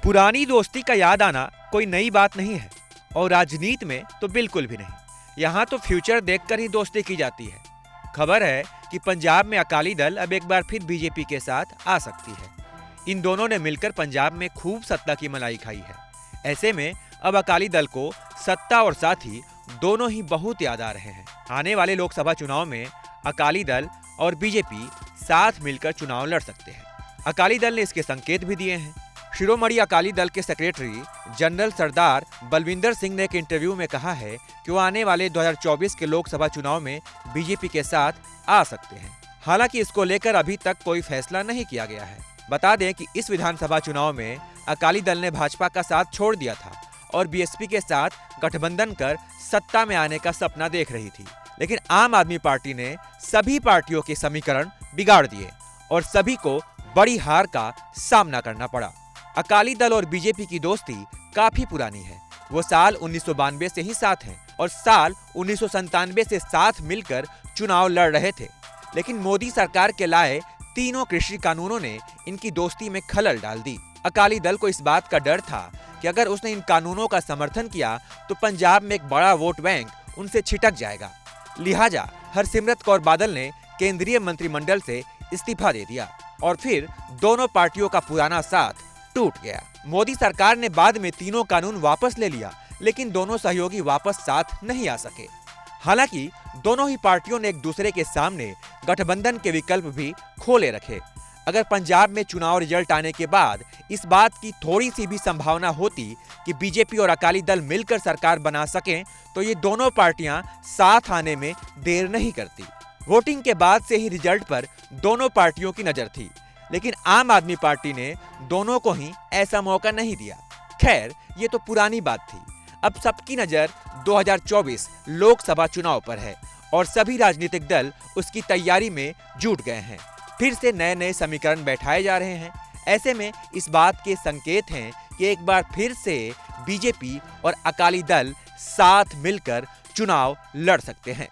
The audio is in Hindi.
पुरानी दोस्ती का याद आना कोई नई बात नहीं है और राजनीति में तो बिल्कुल भी नहीं। यहाँ तो फ्यूचर देखकर ही दोस्ती की जाती है। खबर है कि पंजाब में अकाली दल अब एक बार फिर बीजेपी के साथ आ सकती है। इन दोनों ने मिलकर पंजाब में खूब सत्ता की मलाई खाई है। ऐसे में अब अकाली दल को सत्ता और साथी दोनों ही बहुत याद आ रहे हैं। आने वाले लोकसभा चुनाव में अकाली दल और बीजेपी साथ मिलकर चुनाव लड़ सकते हैं। अकाली दल ने इसके संकेत भी दिए हैं। शिरोमणि अकाली दल के सेक्रेटरी जनरल सरदार बलविंदर सिंह ने एक इंटरव्यू में कहा है कि वो आने वाले 2024 के लोकसभा चुनाव में बीजेपी के साथ आ सकते हैं। हालांकि इसको लेकर अभी तक कोई फैसला नहीं किया गया है। बता दें कि इस विधानसभा चुनाव में अकाली दल ने भाजपा का साथ छोड़ दिया था और बीएसपी के साथ गठबंधन कर सत्ता में आने का सपना देख रही थी। लेकिन आम आदमी पार्टी ने सभी पार्टियों के समीकरण बिगाड़ दिए और सभी को बड़ी हार का सामना करना पड़ा। अकाली दल और बीजेपी की दोस्ती काफी पुरानी है। वो साल 1992 से ही साथ हैं और साल 1997 से साथ मिलकर चुनाव लड़ रहे थे। लेकिन मोदी सरकार के लाए तीनों कृषि कानूनों ने इनकी दोस्ती में खलल डाल दी। अकाली दल को इस बात का डर था कि अगर उसने इन कानूनों का समर्थन किया तो पंजाब में एक बड़ा वोट बैंक उनसे छिटक जाएगा। लिहाजा हरसिमरत कौर बादल ने केंद्रीय मंत्रिमंडल से इस्तीफा दे दिया और फिर दोनों पार्टियों का पुराना साथ टूट गया। मोदी सरकार ने बाद में तीनों कानून वापस ले लिया, लेकिन दोनों सहयोगी वापस साथ नहीं आ सके। हालांकि दोनों ही पार्टियों ने एक दूसरे के सामने गठबंधन के विकल्प भी खोले रखे। अगर पंजाब में चुनाव रिजल्ट आने के बाद इस बात की थोड़ी सी भी संभावना होती कि बीजेपी और अकाली दल मिलकर सरकार बना सकें, तो ये दोनों पार्टियां साथ आने में देर नहीं करती। वोटिंग के बाद से ही रिजल्ट पर दोनों पार्टियों की नजर थी, लेकिन आम आदमी पार्टी ने दोनों को ही ऐसा मौका नहीं दिया। खैर, ये तो पुरानी बात थी। अब सबकी नजर 2024 लोकसभा चुनाव पर है और सभी राजनीतिक दल उसकी तैयारी में जुट गए हैं। फिर से नए नए समीकरण बैठाए जा रहे हैं। ऐसे में इस बात के संकेत हैं कि एक बार फिर से बीजेपी और अकाली दल साथ मिलकर चुनाव लड़ सकते हैं।